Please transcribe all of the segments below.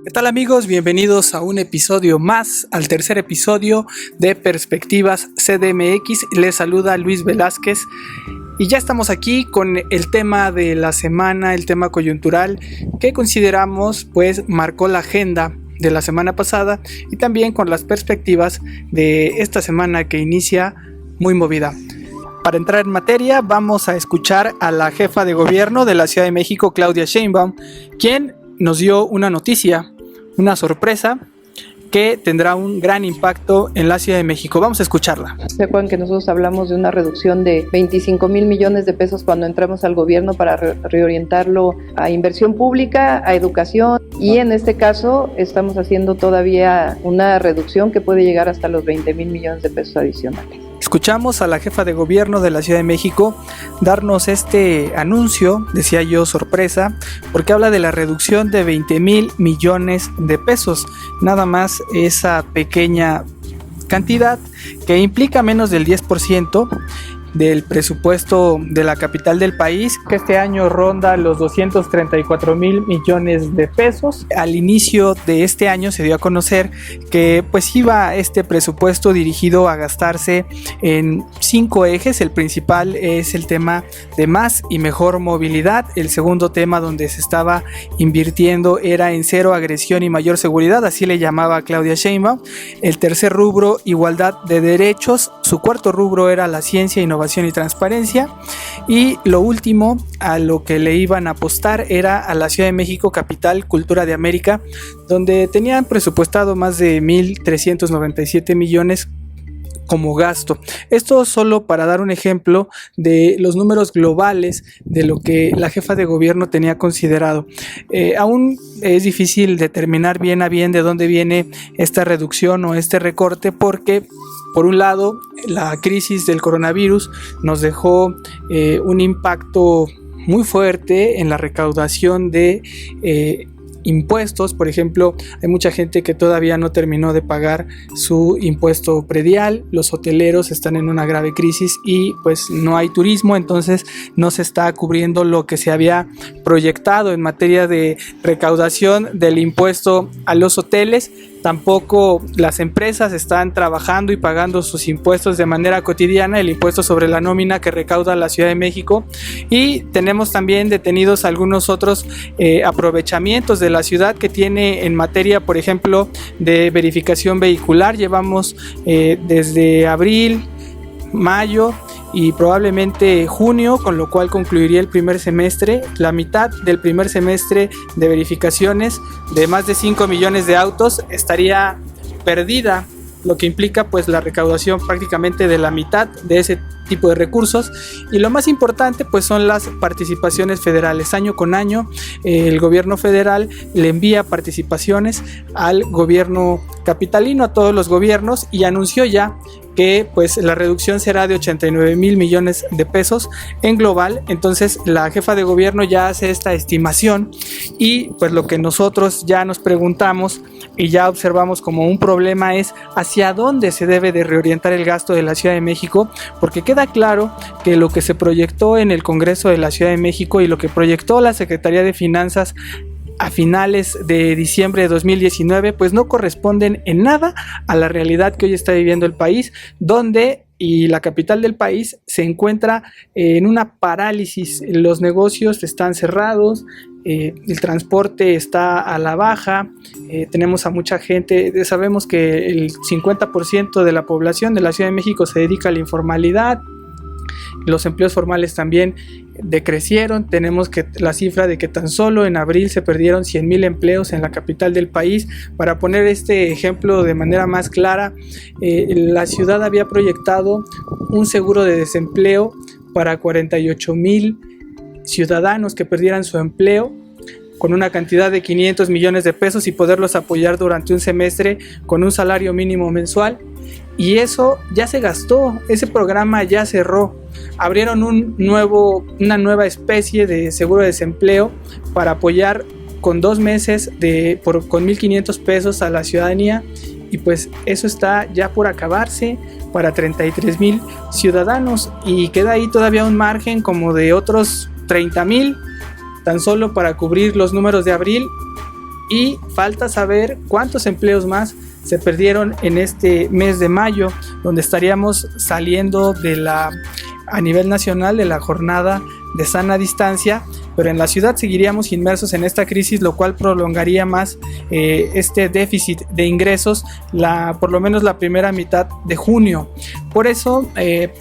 ¿Qué tal amigos? Bienvenidos a un episodio más, al tercer episodio de Perspectivas CDMX. Les saluda Luis Velázquez y ya estamos aquí con el tema de la semana, el tema coyuntural que consideramos pues marcó la agenda de la semana pasada y también con las perspectivas de esta semana que inicia muy movida. Para entrar en materia vamos a escuchar a la jefa de gobierno de la Ciudad de México, Claudia Sheinbaum, quien nos dio una noticia, una sorpresa que tendrá un gran impacto en la Ciudad de México. Vamos a escucharla. ¿Se acuerdan que nosotros hablamos de una reducción de 25,000 millones de pesos cuando entramos al gobierno para reorientarlo a inversión pública, a educación? Y en este caso estamos haciendo todavía una reducción que puede llegar hasta los 20,000 millones de pesos adicionales. Escuchamos a la jefa de gobierno de la Ciudad de México darnos este anuncio, decía yo sorpresa, porque habla de la reducción de 20,000 millones de pesos. Nada más esa pequeña cantidad que implica menos del 10% del presupuesto de la capital del país, que este año ronda los 234,000 millones de pesos. Al inicio de este año se dio a conocer que pues iba este presupuesto dirigido a gastarse en 5 ejes. El principal es el tema de más y mejor movilidad. El segundo tema donde se estaba invirtiendo era en cero agresión y mayor seguridad, así le llamaba Claudia Sheinbaum. El tercer rubro, igualdad de derechos. Su cuarto rubro era la ciencia, innovación y transparencia, y lo último a lo que le iban a apostar era a la Ciudad de México, capital cultura de América, donde tenían presupuestado más de 1,397 millones como gasto. Esto solo para dar un ejemplo de los números globales de lo que la jefa de gobierno tenía considerado. Aún es difícil determinar bien a bien de dónde viene esta reducción o este recorte, porque por un lado la crisis del coronavirus nos dejó un impacto muy fuerte en la recaudación de impuestos. Por ejemplo, hay mucha gente que todavía no terminó de pagar su impuesto predial, los hoteleros están en una grave crisis y pues no hay turismo, entonces no se está cubriendo lo que se había proyectado en materia de recaudación del impuesto a los hoteles. Tampoco las empresas están trabajando y pagando sus impuestos de manera cotidiana, el impuesto sobre la nómina que recauda la Ciudad de México, y tenemos también detenidos algunos otros aprovechamientos de la ciudad que tiene en materia, por ejemplo, de verificación vehicular. Llevamos desde abril, mayo y probablemente junio, con lo cual concluiría el primer semestre, la mitad del primer semestre de verificaciones de más de 5 millones de autos estaría perdida, lo que implica pues la recaudación prácticamente de la mitad de ese tipo de recursos. Y lo más importante pues son las participaciones federales. Año con año el gobierno federal le envía participaciones al gobierno capitalino, a todos los gobiernos, y anunció ya que pues la reducción será de 89,000 millones de pesos en global. Entonces la jefa de gobierno ya hace esta estimación y pues lo que nosotros ya nos preguntamos y ya observamos como un problema es hacia dónde se debe de reorientar el gasto de la Ciudad de México, porque queda claro que lo que se proyectó en el Congreso de la Ciudad de México y lo que proyectó la Secretaría de Finanzas a finales de diciembre de 2019 pues no corresponden en nada a la realidad que hoy está viviendo el país, donde y la capital del país se encuentra en una parálisis. Los negocios están cerrados, el transporte está a la baja, tenemos a mucha gente, sabemos que el 50% de la población de la Ciudad de México se dedica a la informalidad. Los empleos formales también decrecieron. Tenemos que la cifra de que tan solo en abril se perdieron 100,000 empleos en la capital del país. Para poner este ejemplo de manera más clara, la ciudad había proyectado un seguro de desempleo para 48,000 ciudadanos que perdieran su empleo, con una cantidad de 500 millones de pesos y poderlos apoyar durante un semestre con un salario mínimo mensual. Y eso ya se gastó, ese programa ya cerró. Abrieron una nueva especie de seguro de desempleo para apoyar con 2 meses con 1,500 pesos a la ciudadanía, y pues eso está ya por acabarse para 33,000 ciudadanos, y queda ahí todavía un margen como de otros 30,000 tan solo para cubrir los números de abril y falta saber cuántos empleos más se perdieron en este mes de mayo, donde estaríamos saliendo a nivel nacional de la jornada de sana distancia, pero en la ciudad seguiríamos inmersos en esta crisis, lo cual prolongaría más este déficit de ingresos por lo menos la primera mitad de junio. Por eso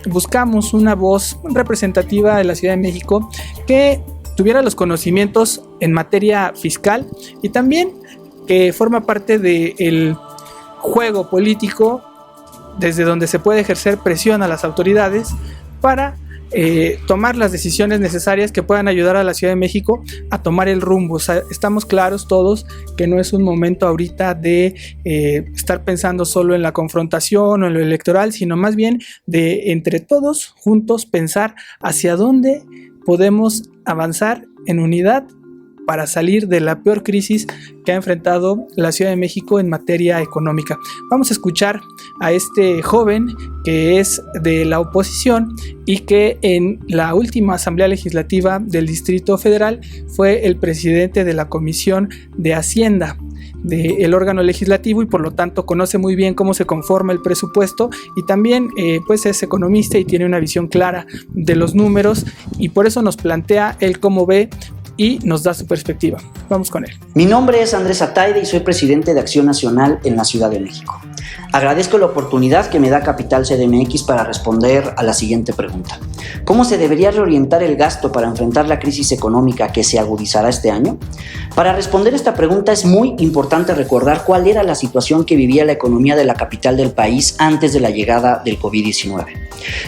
buscamos una voz representativa de la Ciudad de México que tuviera los conocimientos en materia fiscal y también que forma parte del juego político desde donde se puede ejercer presión a las autoridades para tomar las decisiones necesarias que puedan ayudar a la Ciudad de México a tomar el rumbo. O sea, estamos claros todos que no es un momento ahorita de estar pensando solo en la confrontación o en lo electoral, sino más bien de entre todos juntos pensar hacia dónde podemos avanzar en unidad para salir de la peor crisis que ha enfrentado la Ciudad de México en materia económica. Vamos a escuchar a este joven que es de la oposición y que en la última Asamblea Legislativa del Distrito Federal fue el presidente de la Comisión de Hacienda del órgano legislativo y por lo tanto conoce muy bien cómo se conforma el presupuesto y también pues es economista y tiene una visión clara de los números y por eso nos plantea él cómo ve y nos da su perspectiva. Vamos con él. Mi nombre es Andrés Ataide y soy presidente de Acción Nacional en la Ciudad de México. Agradezco la oportunidad que me da Capital CDMX para responder a la siguiente pregunta. ¿Cómo se debería reorientar el gasto para enfrentar la crisis económica que se agudizará este año? Para responder esta pregunta es muy importante recordar cuál era la situación que vivía la economía de la capital del país antes de la llegada del COVID-19.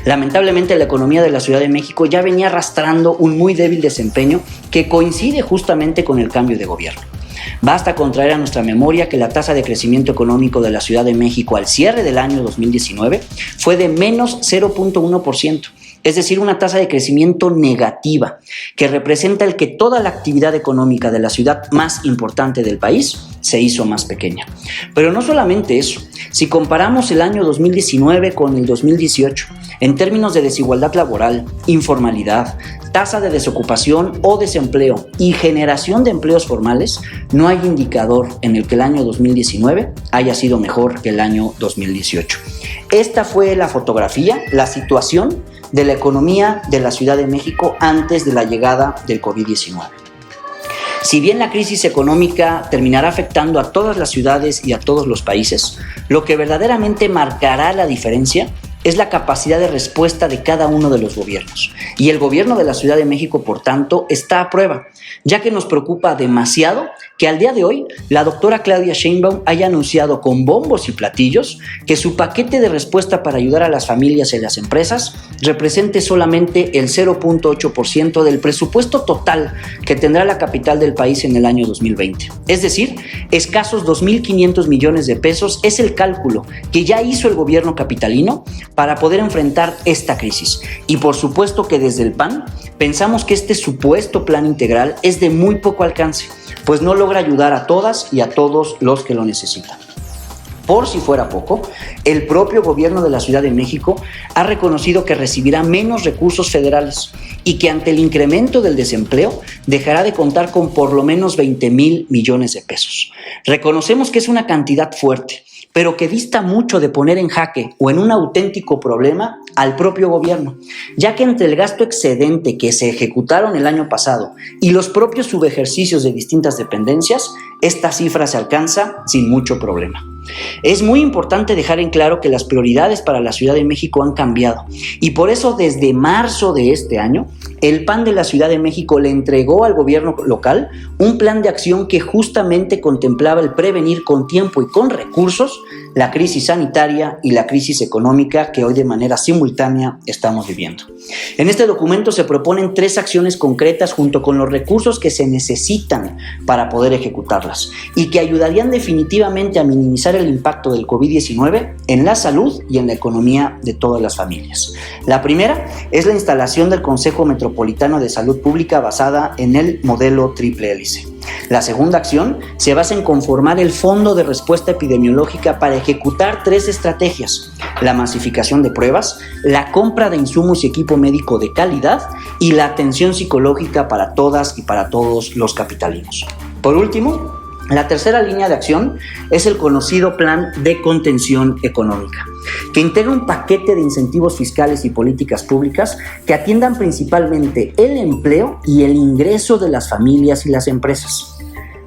Lamentablemente, la economía de la Ciudad de México ya venía arrastrando un muy débil desempeño que coincide justamente con el cambio de gobierno. Basta con traer a nuestra memoria que la tasa de crecimiento económico de la Ciudad de México al cierre del año 2019 fue de menos 0.1%, es decir, una tasa de crecimiento negativa, que representa el que toda la actividad económica de la ciudad más importante del país se hizo más pequeña. Pero no solamente eso, si comparamos el año 2019 con el 2018, en términos de desigualdad laboral, informalidad, tasa de desocupación o desempleo y generación de empleos formales, no hay indicador en el que el año 2019 haya sido mejor que el año 2018. Esta fue la fotografía, la situación de la economía de la Ciudad de México antes de la llegada del COVID-19. Si bien la crisis económica terminará afectando a todas las ciudades y a todos los países, lo que verdaderamente marcará la diferencia es la capacidad de respuesta de cada uno de los gobiernos. Y el gobierno de la Ciudad de México, por tanto, está a prueba, ya que nos preocupa demasiado que al día de hoy la doctora Claudia Sheinbaum haya anunciado con bombos y platillos que su paquete de respuesta para ayudar a las familias y las empresas represente solamente el 0.8% del presupuesto total que tendrá la capital del país en el año 2020. Es decir, escasos 2.500 millones de pesos es el cálculo que ya hizo el gobierno capitalino para poder enfrentar esta crisis. Y por supuesto que desde el PAN pensamos que este supuesto plan integral es de muy poco alcance, pues no logra ayudar a todas y a todos los que lo necesitan. Por si fuera poco, el propio gobierno de la Ciudad de México ha reconocido que recibirá menos recursos federales y que ante el incremento del desempleo dejará de contar con por lo menos 20,000 millones de pesos. Reconocemos que es una cantidad fuerte, pero que dista mucho de poner en jaque o en un auténtico problema al propio gobierno, ya que entre el gasto excedente que se ejecutaron el año pasado y los propios subejercicios de distintas dependencias, esta cifra se alcanza sin mucho problema. Es muy importante dejar en claro que las prioridades para la Ciudad de México han cambiado y por eso desde marzo de este año el PAN de la Ciudad de México le entregó al gobierno local un plan de acción que justamente contemplaba el prevenir con tiempo y con recursos la crisis sanitaria y la crisis económica que hoy de manera simultánea estamos viviendo. En este documento se proponen 3 acciones concretas junto con los recursos que se necesitan para poder ejecutarlas y que ayudarían definitivamente a minimizar el impacto del COVID-19 en la salud y en la economía de todas las familias. La primera es la instalación del Consejo Metropolitano de Salud Pública basada en el modelo triple hélice. La segunda acción se basa en conformar el Fondo de Respuesta Epidemiológica para ejecutar 3 estrategias: la masificación de pruebas, la compra de insumos y equipo médico de calidad y la atención psicológica para todas y para todos los capitalinos. Por último, La tercera línea de acción es el conocido Plan de Contención Económica, que integra un paquete de incentivos fiscales y políticas públicas que atiendan principalmente el empleo y el ingreso de las familias y las empresas.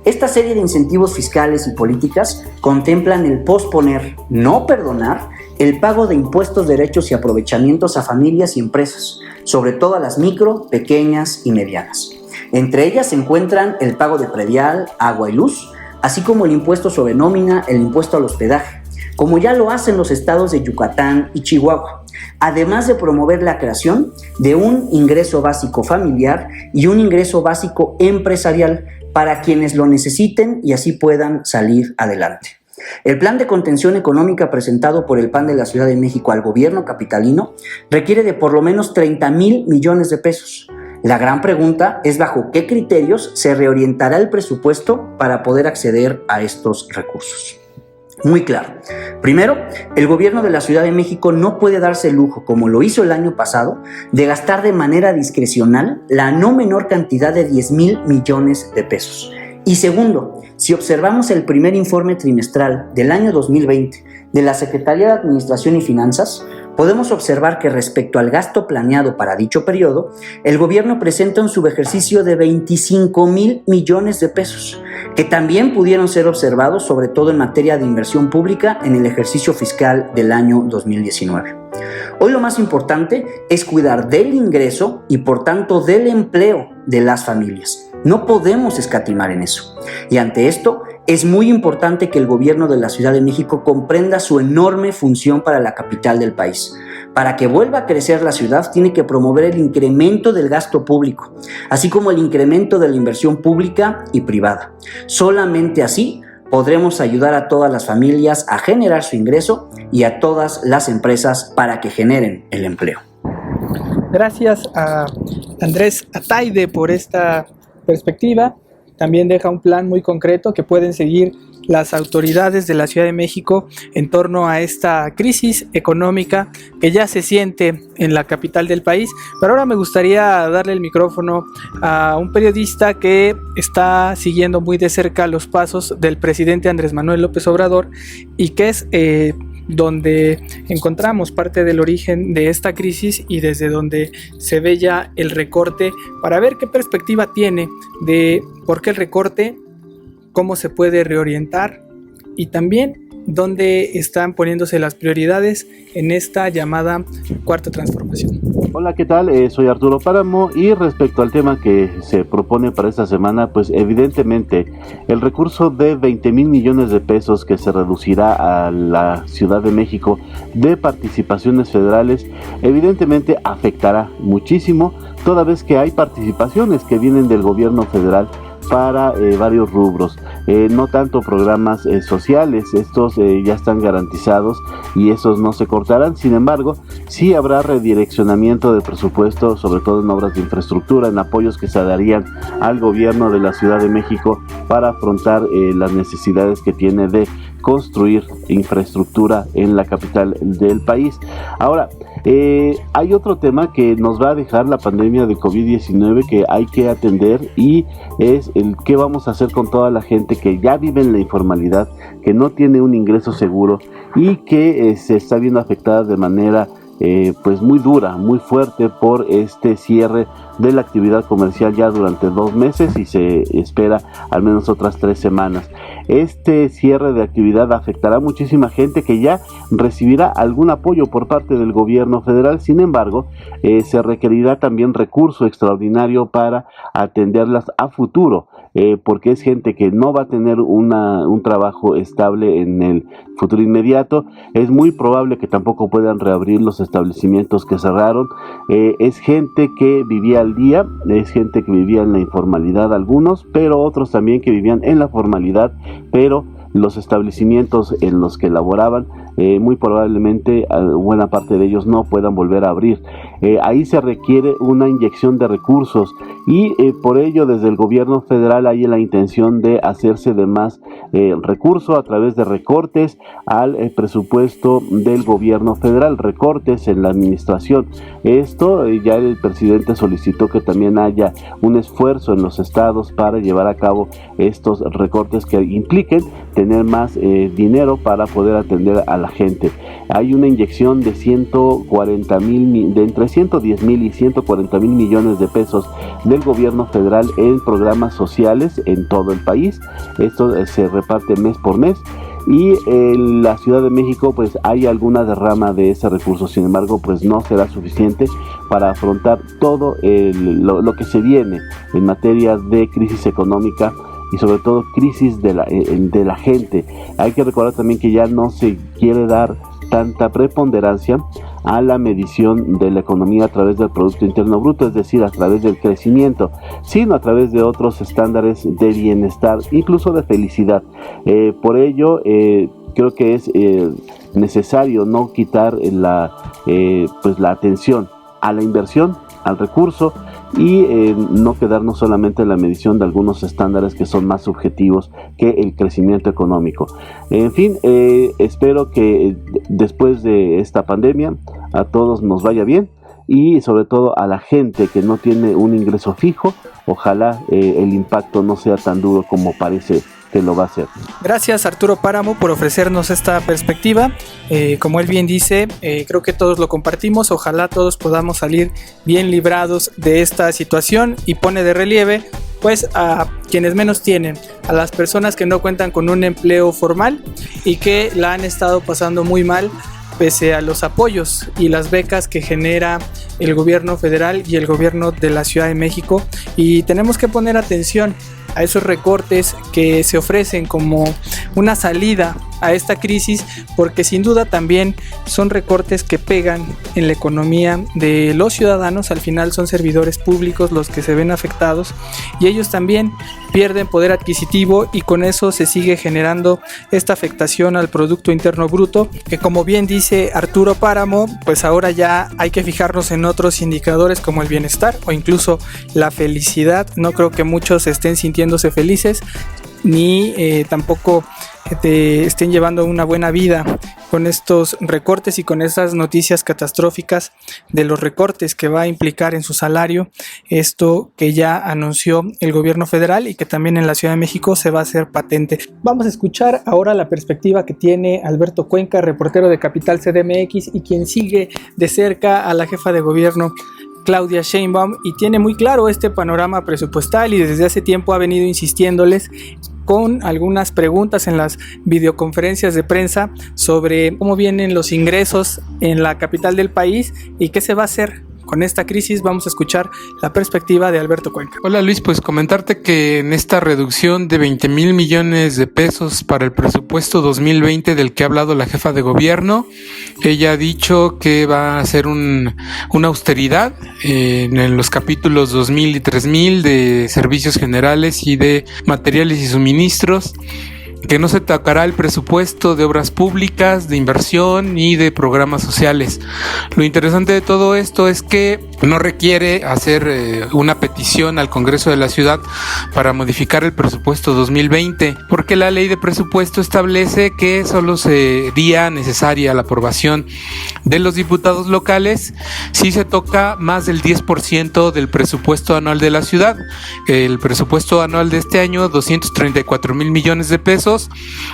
Esta serie de incentivos fiscales y políticas contemplan el posponer, no perdonar, el pago de impuestos, derechos y aprovechamientos a familias y empresas, sobre todo a las micro, pequeñas y medianas. Entre ellas se encuentran el pago de predial, agua y luz, así como el impuesto sobre nómina, el impuesto al hospedaje, como ya lo hacen los estados de Yucatán y Chihuahua, además de promover la creación de un ingreso básico familiar y un ingreso básico empresarial para quienes lo necesiten y así puedan salir adelante. El plan de contención económica presentado por el PAN de la Ciudad de México al gobierno capitalino requiere de por lo menos 30,000 millones de pesos. La gran pregunta es bajo qué criterios se reorientará el presupuesto para poder acceder a estos recursos. Muy claro. Primero, el gobierno de la Ciudad de México no puede darse el lujo, como lo hizo el año pasado, de gastar de manera discrecional la no menor cantidad de 10,000 millones de pesos. Y segundo, si observamos el primer informe trimestral del año 2020 de la Secretaría de Administración y Finanzas, podemos observar que respecto al gasto planeado para dicho periodo, el gobierno presenta un subejercicio de 25,000 millones de pesos, que también pudieron ser observados sobre todo en materia de inversión pública en el ejercicio fiscal del año 2019. Hoy lo más importante es cuidar del ingreso y por tanto del empleo de las familias. No podemos escatimar en eso. Y ante esto, es muy importante que el gobierno de la Ciudad de México comprenda su enorme función para la capital del país. Para que vuelva a crecer la ciudad, tiene que promover el incremento del gasto público, así como el incremento de la inversión pública y privada. Solamente así podremos ayudar a todas las familias a generar su ingreso y a todas las empresas para que generen el empleo. Gracias a Andrés Ataide por esta perspectiva. También deja un plan muy concreto que pueden seguir las autoridades de la Ciudad de México en torno a esta crisis económica que ya se siente en la capital del país. Pero ahora me gustaría darle el micrófono a un periodista que está siguiendo muy de cerca los pasos del presidente Andrés Manuel López Obrador y que es donde encontramos parte del origen de esta crisis y desde donde se ve ya el recorte, para ver qué perspectiva tiene de por qué el recorte, cómo se puede reorientar y también dónde están poniéndose las prioridades en esta llamada cuarta transformación. Hola, ¿qué tal? Soy Arturo Páramo y respecto al tema que se propone para esta semana, pues evidentemente el recurso de 20,000 millones de pesos que se reducirá a la Ciudad de México de participaciones federales, evidentemente afectará muchísimo, toda vez que hay participaciones que vienen del gobierno federal para varios rubros, no tanto programas sociales, estos ya están garantizados y esos no se cortarán. Sin embargo, sí habrá redireccionamiento de presupuesto, sobre todo en obras de infraestructura, en apoyos que se darían al gobierno de la Ciudad de México para afrontar las necesidades que tiene de construir infraestructura en la capital del país. Ahora, hay otro tema que nos va a dejar la pandemia de COVID-19 que hay que atender, y es el qué vamos a hacer con toda la gente que ya vive en la informalidad, que no tiene un ingreso seguro y que se está viendo afectada de manera pues muy dura, muy fuerte por este cierre de la actividad comercial ya durante 2 meses y se espera al menos otras 3 semanas. Este cierre de actividad afectará a muchísima gente que ya recibirá algún apoyo por parte del gobierno federal. Sin embargo, se requerirá también recurso extraordinario para atenderlas a futuro, porque es gente que no va a tener un trabajo estable en el futuro inmediato. Es muy probable que tampoco puedan reabrir los establecimientos que cerraron. Es gente que vivía al día, es gente que vivía en la informalidad algunos, pero otros también que vivían en la formalidad, pero los establecimientos en los que laboraban, muy probablemente buena parte de ellos no puedan volver a abrir. Ahí se requiere una inyección de recursos y por ello desde el gobierno federal hay la intención de hacerse de más recurso a través de recortes al presupuesto del gobierno federal, recortes en la administración. Esto ya el presidente solicitó que también haya un esfuerzo en los estados para llevar a cabo estos recortes que impliquen tener más dinero para poder atender a la gente. Hay una inyección de entre 110,000 y 140,000 millones de pesos del gobierno federal en programas sociales en todo el país. Esto se reparte mes por mes. Y en la Ciudad de México pues hay alguna derrama de ese recurso, sin embargo pues no será suficiente para afrontar todo lo que se viene en materia de crisis económica y sobre todo crisis de la gente. Hay que recordar también que ya no se quiere dar tanta preponderancia a la medición de la economía a través del Producto Interno Bruto, es decir, a través del crecimiento, sino a través de otros estándares de bienestar, incluso de felicidad. Por ello, creo que es necesario no quitar la atención a la inversión, al recurso, y no quedarnos solamente en la medición de algunos estándares que son más subjetivos que el crecimiento económico. En fin, espero que después de esta pandemia a todos nos vaya bien y sobre todo a la gente que no tiene un ingreso fijo, ojalá el impacto no sea tan duro como parece que lo va a hacer. Gracias Arturo Páramo por ofrecernos esta perspectiva. Como él bien dice, creo que todos lo compartimos, ojalá todos podamos salir bien librados de esta situación, y pone de relieve pues a quienes menos tienen, a las personas que no cuentan con un empleo formal y que la han estado pasando muy mal pese a los apoyos y las becas que genera el gobierno federal y el gobierno de la Ciudad de México. Y tenemos que poner atención a esos recortes que se ofrecen como una salida a esta crisis, porque sin duda también son recortes que pegan en la economía de los ciudadanos. Al final son servidores públicos los que se ven afectados y ellos también pierden poder adquisitivo, y con eso se sigue generando esta afectación al Producto Interno Bruto, que como bien dice Arturo Páramo, pues ahora ya hay que fijarnos en otros indicadores como el bienestar o incluso la felicidad. No creo que muchos estén sintiéndose felices ni tampoco estén llevando una buena vida con estos recortes y con esas noticias catastróficas de los recortes que va a implicar en su salario esto que ya anunció el gobierno federal y que también en la Ciudad de México se va a hacer patente. Vamos a escuchar ahora la perspectiva que tiene Alberto Cuenca, reportero de Capital CDMX y quien sigue de cerca a la jefa de gobierno Claudia Sheinbaum, y tiene muy claro este panorama presupuestal y desde hace tiempo ha venido insistiéndoles con algunas preguntas en las videoconferencias de prensa sobre cómo vienen los ingresos en la capital del país y qué se va a hacer con esta crisis. Vamos a escuchar la perspectiva de Alberto Cuenca. Hola Luis, pues comentarte que en esta reducción de 20,000 millones de pesos para el presupuesto 2020 del que ha hablado la jefa de gobierno, ella ha dicho que va a hacer una austeridad en los capítulos 2000 y 3000 de servicios generales y de materiales y suministros, que no se tocará el presupuesto de obras públicas, de inversión y de programas sociales. Lo interesante de todo esto es que no requiere hacer una petición al Congreso de la Ciudad para modificar el presupuesto 2020, porque la ley de presupuesto establece que solo sería necesaria la aprobación de los diputados locales si se toca más del 10% del presupuesto anual de la ciudad. El presupuesto anual de este año, 234,000 millones de pesos,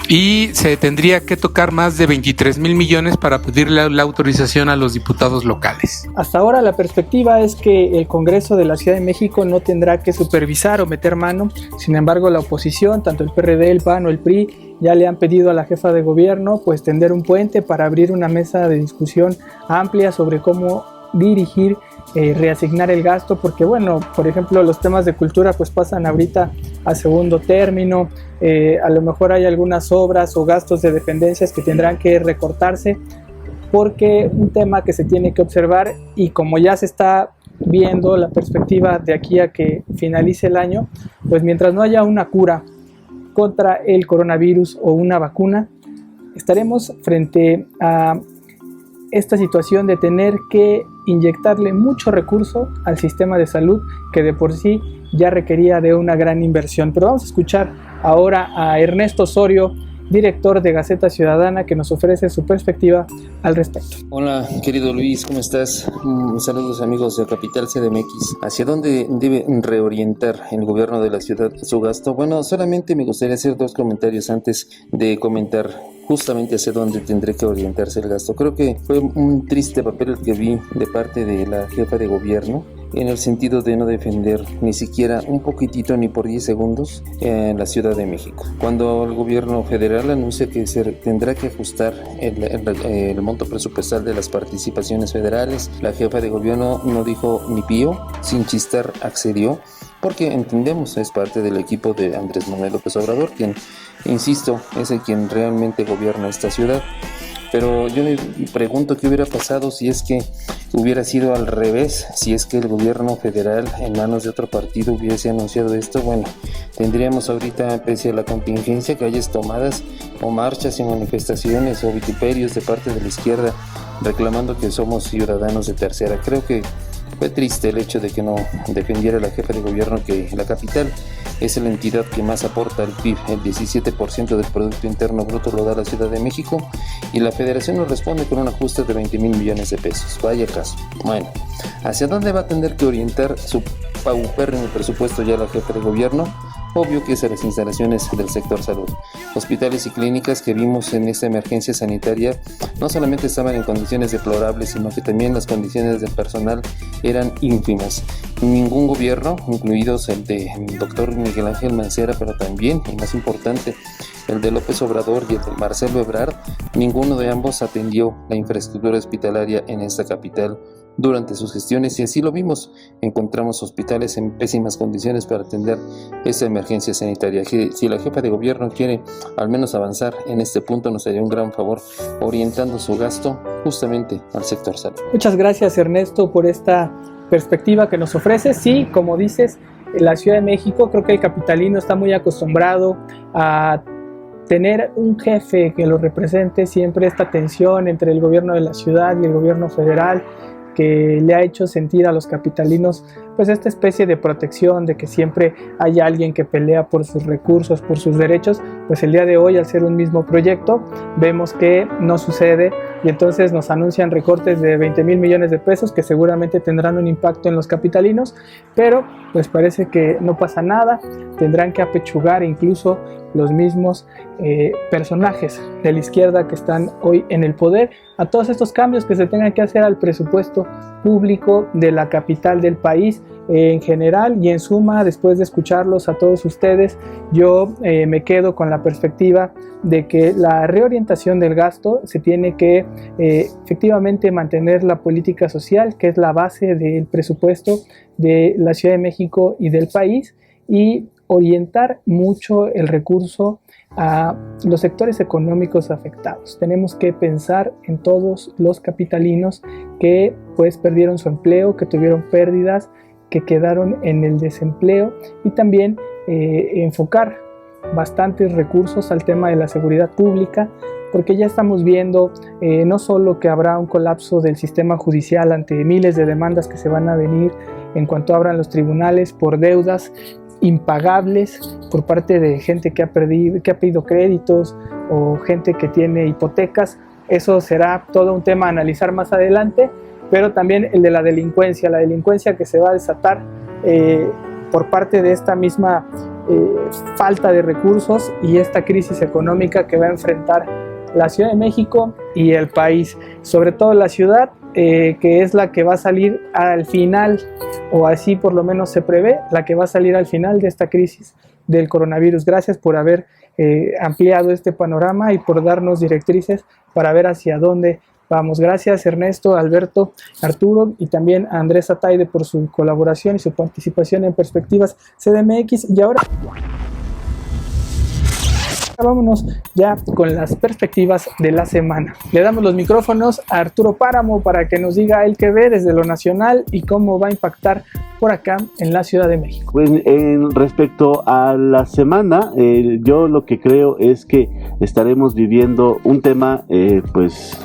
y se tendría que tocar más de 23,000 millones para pedirle la autorización a los diputados locales. Hasta ahora la perspectiva es que el Congreso de la Ciudad de México no tendrá que supervisar o meter mano. Sin embargo, la oposición, tanto el PRD, el PAN o el PRI, ya le han pedido a la jefa de gobierno pues tender un puente para abrir una mesa de discusión amplia sobre cómo dirigir, reasignar el gasto, porque bueno, por ejemplo, los temas de cultura pues pasan ahorita a segundo término. A lo mejor hay algunas obras o gastos de dependencias que tendrán que recortarse, porque un tema que se tiene que observar, y como ya se está viendo la perspectiva de aquí a que finalice el año, pues mientras no haya una cura contra el coronavirus o una vacuna, estaremos frente a esta situación de tener que inyectarle mucho recurso al sistema de salud que de por sí ya requería de una gran inversión. Pero vamos a escuchar ahora a Ernesto Osorio, director de Gaceta Ciudadana, que nos ofrece su perspectiva al respecto. Hola, querido Luis, ¿cómo estás? Saludos amigos de Capital CDMX. ¿Hacia dónde debe reorientar el gobierno de la ciudad su gasto? Bueno, solamente me gustaría hacer 2 comentarios antes de comentar justamente hacia dónde tendré que orientarse el gasto. Creo que fue un triste papel el que vi de parte de la jefa de gobierno, en el sentido de no defender ni siquiera un poquitito ni por 10 segundos en la Ciudad de México. Cuando el gobierno federal anuncia que se tendrá que ajustar el monto presupuestal de las participaciones federales, la jefa de gobierno no dijo ni pío, sin chistar accedió, porque entendemos es parte del equipo de Andrés Manuel López Obrador, quien, insisto, es el quien realmente gobierna esta ciudad. Pero yo me pregunto qué hubiera pasado si es que hubiera sido al revés, si es que el gobierno federal en manos de otro partido hubiese anunciado esto. Bueno, tendríamos ahorita, pese a la contingencia, calles tomadas o marchas y manifestaciones o vituperios de parte de la izquierda reclamando que somos ciudadanos de tercera. Creo que fue triste el hecho de que no defendiera la jefa de gobierno que la capital es la entidad que más aporta al PIB, el 17% del Producto Interno Bruto lo da la Ciudad de México, y la Federación nos responde con un ajuste de 20,000 millones de pesos. Vaya caso. Bueno, ¿hacia dónde va a tener que orientar su paupérrimo presupuesto ya la jefa de gobierno? Obvio que es a las instalaciones del sector salud. Hospitales y clínicas que vimos en esta emergencia sanitaria no solamente estaban en condiciones deplorables, sino que también las condiciones del personal eran ínfimas. Ningún gobierno, incluidos el de doctor Miguel Ángel Mancera, pero también, y más importante, el de López Obrador y el de Marcelo Ebrard, ninguno de ambos atendió la infraestructura hospitalaria en esta capital durante sus gestiones, y así lo vimos. Encontramos hospitales en pésimas condiciones para atender esta emergencia sanitaria. Si la jefa de gobierno quiere al menos avanzar en este punto, nos haría un gran favor orientando su gasto justamente al sector salud. Muchas gracias, Ernesto, por esta perspectiva que nos ofrece. Sí, como dices, en la Ciudad de México creo que el capitalino está muy acostumbrado a tener un jefe que lo represente, siempre esta tensión entre el gobierno de la ciudad y el gobierno federal, que le ha hecho sentir a los capitalinos pues esta especie de protección, de que siempre hay alguien que pelea por sus recursos, por sus derechos. Pues el día de hoy, al ser un mismo proyecto, vemos que no sucede, y entonces nos anuncian recortes de 20,000 millones de pesos que seguramente tendrán un impacto en los capitalinos, pero pues parece que no pasa nada. Tendrán que apechugar incluso los mismos personajes de la izquierda que están hoy en el poder a todos estos cambios que se tengan que hacer al presupuesto público de la capital del país en general. Y en suma, después de escucharlos a todos ustedes, yo me quedo con la perspectiva de que la reorientación del gasto se tiene que efectivamente mantener la política social, que es la base del presupuesto de la Ciudad de México y del país, y orientar mucho el recurso a los sectores económicos afectados. Tenemos que pensar en todos los capitalinos que pues perdieron su empleo, que tuvieron pérdidas, que quedaron en el desempleo, y también enfocar bastantes recursos al tema de la seguridad pública, porque ya estamos viendo no solo que habrá un colapso del sistema judicial ante miles de demandas que se van a venir en cuanto abran los tribunales por deudas impagables por parte de gente que ha pedido créditos, o gente que tiene hipotecas. Eso será todo un tema a analizar más adelante, pero también el de la delincuencia que se va a desatar por parte de esta misma falta de recursos y esta crisis económica que va a enfrentar la Ciudad de México y el país, sobre todo la ciudad, que es la que va a salir al final, o así por lo menos se prevé, la que va a salir al final de esta crisis del coronavirus. Gracias por haber ampliado este panorama y por darnos directrices para ver hacia dónde vamos. Gracias, Ernesto, Alberto, Arturo, y también a Andrés Ataide por su colaboración y su participación en Perspectivas CDMX. Y ahora Vámonos ya con las perspectivas de la semana. Le damos los micrófonos a Arturo Páramo para que nos diga él qué ve desde lo nacional y cómo va a impactar por acá en la Ciudad de México. Pues respecto a la semana, yo lo que creo es que estaremos viviendo un tema pues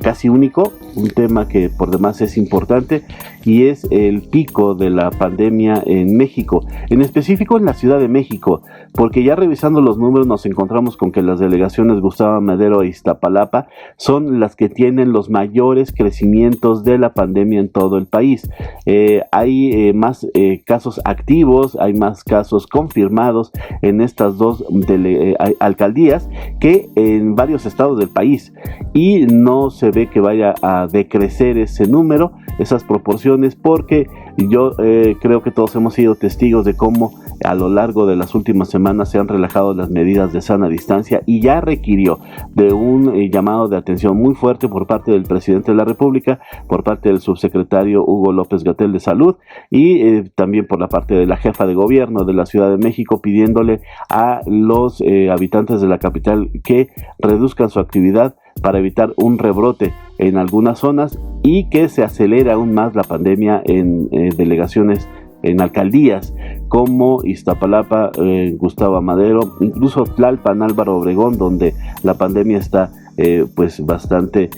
casi único, un tema que por demás es importante, y es el pico de la pandemia en México, en específico en la Ciudad de México, porque ya revisando los números nos encontramos con que las delegaciones Gustavo Madero e Iztapalapa son las que tienen los mayores crecimientos de la pandemia en todo el país. Hay más casos activos, hay más casos confirmados en estas dos alcaldías que en varios estados del país, y no se ve que vaya a decrecer ese número, esas proporciones, porque yo creo que todos hemos sido testigos de cómo a lo largo de las últimas semanas se han relajado las medidas de sana distancia, y ya requirió de un llamado de atención muy fuerte por parte del presidente de la República, por parte del subsecretario Hugo López-Gatell de Salud, y también por la parte de la jefa de gobierno de la Ciudad de México, pidiéndole a los habitantes de la capital que reduzcan su actividad para evitar un rebrote en algunas zonas y que se acelere aún más la pandemia en delegaciones, en alcaldías como Iztapalapa, Gustavo Madero, incluso Tlalpan, Álvaro Obregón, donde la pandemia está pues bastante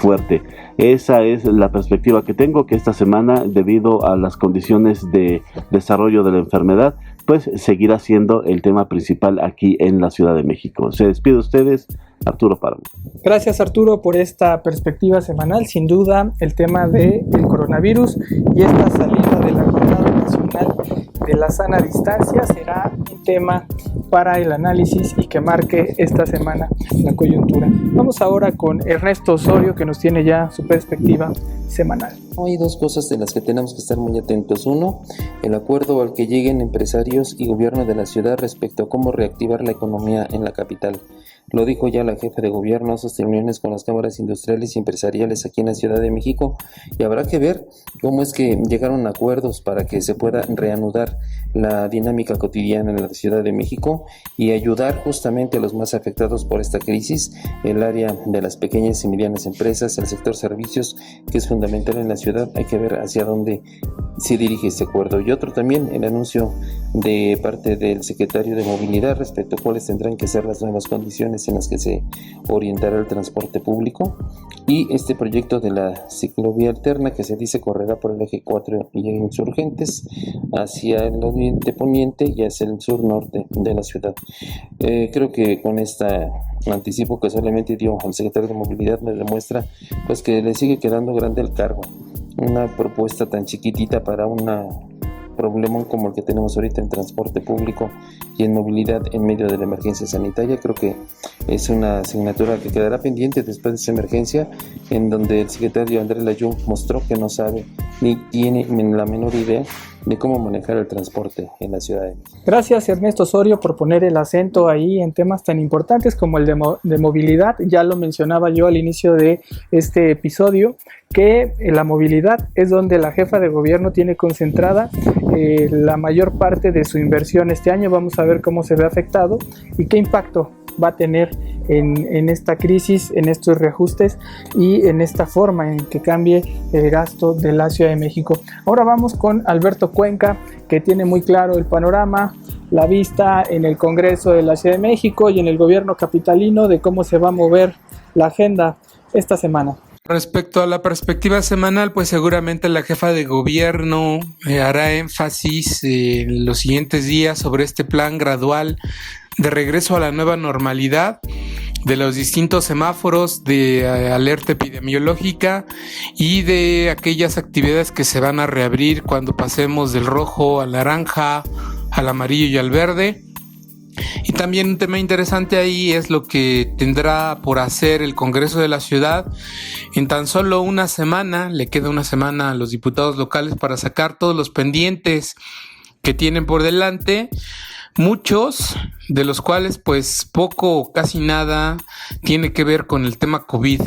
fuerte. Esa es la perspectiva que tengo, que esta semana, debido a las condiciones de desarrollo de la enfermedad, pues seguirá siendo el tema principal aquí en la Ciudad de México. Se despide de ustedes, Arturo Páramo. Gracias, Arturo, por esta perspectiva semanal. Sin duda, el tema del coronavirus y esta salida de la Jornada Nacional de la Sana Distancia será un tema para el análisis y que marque esta semana la coyuntura. Vamos ahora con Ernesto Osorio, que nos tiene ya su perspectiva semanal. Hay dos cosas de las que tenemos que estar muy atentos. Uno, el acuerdo al que lleguen empresarios y gobierno de la ciudad respecto a cómo reactivar la economía en la capital. Lo dijo ya la jefa de gobierno, sus reuniones con las cámaras industriales y empresariales aquí en la Ciudad de México, y habrá que ver cómo es que llegaron a acuerdos para que se pueda reanudar la dinámica cotidiana en la Ciudad de México y ayudar justamente a los más afectados por esta crisis, el área de las pequeñas y medianas empresas, el sector servicios, que es fundamental en la ciudad. Hay que ver hacia dónde se dirige este acuerdo. Y otro también, el anuncio de parte del secretario de Movilidad respecto a cuáles tendrán que ser las nuevas condiciones en las que se orientará el transporte público, y este proyecto de la ciclovía alterna que se dice correrá por el eje 4 y Insurgentes hacia el oriente poniente y hacia el sur norte de la ciudad. Creo que con esta anticipo que solamente dio al secretario de Movilidad me demuestra pues que le sigue quedando grande el cargo. Una propuesta tan chiquitita para una problema como el que tenemos ahorita en transporte público y en movilidad en medio de la emergencia sanitaria, creo que es una asignatura que quedará pendiente después de esa emergencia, en donde el secretario Andrés Layún mostró que no sabe ni tiene la menor idea de cómo manejar el transporte en la Ciudad de México. Gracias, Ernesto Osorio, por poner el acento ahí en temas tan importantes como el de movilidad. Ya lo mencionaba yo al inicio de este episodio, que la movilidad es donde la jefa de gobierno tiene concentrada la mayor parte de su inversión este año. Vamos a ver cómo se ve afectado y qué impacto va a tener en esta crisis, en estos reajustes y en esta forma en que cambie el gasto de la Ciudad de México. Ahora vamos con Alberto Cuenca, que tiene muy claro el panorama, la vista en el Congreso de la Ciudad de México y en el gobierno capitalino de cómo se va a mover la agenda esta semana. Respecto a la perspectiva semanal, pues seguramente la jefa de gobierno hará énfasis en los siguientes días sobre este plan gradual de regreso a la nueva normalidad, de los distintos semáforos de alerta epidemiológica y de aquellas actividades que se van a reabrir cuando pasemos del rojo al naranja, al amarillo y al verde. Y también un tema interesante ahí es lo que tendrá por hacer el Congreso de la Ciudad. En tan solo una semana, le queda una semana a los diputados locales para sacar todos los pendientes que tienen por delante, muchos de los cuales pues poco o casi nada tiene que ver con el tema COVID.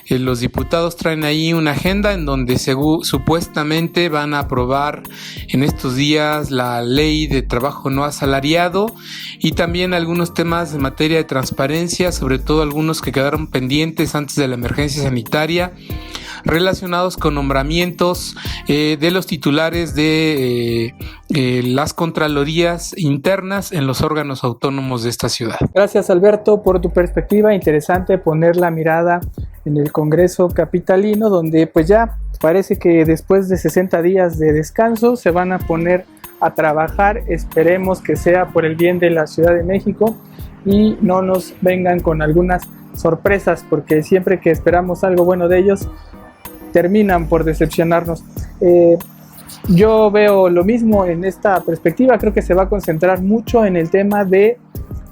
Los diputados traen ahí una agenda en donde supuestamente van a aprobar en estos días la ley de trabajo no asalariado y también algunos temas en materia de transparencia, sobre todo algunos que quedaron pendientes antes de la emergencia sanitaria, relacionados con nombramientos de los titulares de las contralorías internas en los órganos autónomos de esta ciudad. Gracias, Alberto, por tu perspectiva. Interesante poner la mirada en el Congreso capitalino, donde pues ya parece que después de 60 días de descanso se van a poner a trabajar. Esperemos que sea por el bien de la Ciudad de México y no nos vengan con algunas sorpresas, porque siempre que esperamos algo bueno de ellos terminan por decepcionarnos. Yo veo lo mismo en esta perspectiva. Creo que se va a concentrar mucho en el tema de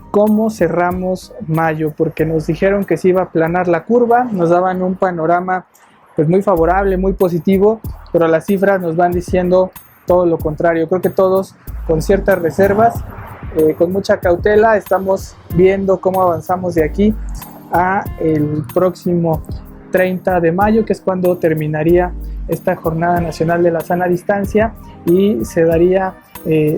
cómo cerramos mayo, porque nos dijeron que se iba a aplanar la curva, nos daban un panorama pues muy favorable, muy positivo, pero las cifras nos van diciendo todo lo contrario. Creo que todos con ciertas reservas, con mucha cautela, estamos viendo cómo avanzamos de aquí a el próximo 30 de mayo, que es cuando terminaría esta Jornada Nacional de la Sana Distancia y se daría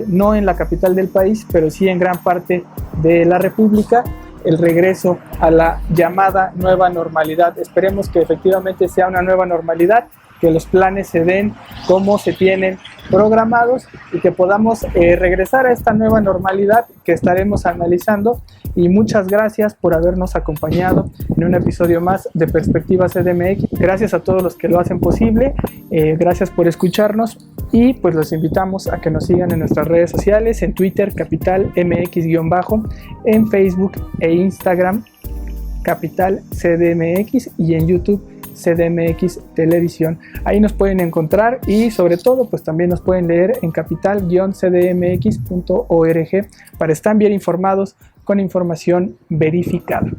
no en la capital del país, pero sí en gran parte de la República, el regreso a la llamada nueva normalidad. Esperemos que efectivamente sea una nueva normalidad, que los planes se den como se tienen programados y que podamos regresar a esta nueva normalidad que estaremos analizando. Y muchas gracias por habernos acompañado en un episodio más de Perspectiva CDMX. Gracias a todos los que lo hacen posible, gracias por escucharnos y pues los invitamos a que nos sigan en nuestras redes sociales, en Twitter Capital MX-, en Facebook e Instagram Capital CDMX y en YouTube CDMX Televisión. Ahí nos pueden encontrar y sobre todo pues también nos pueden leer en capital-cdmx.org para estar bien informados con información verificada.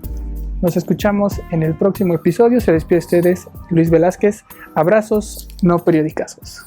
Nos escuchamos en el próximo episodio. Se despide de ustedes Luis Velázquez. Abrazos, no periodicazos.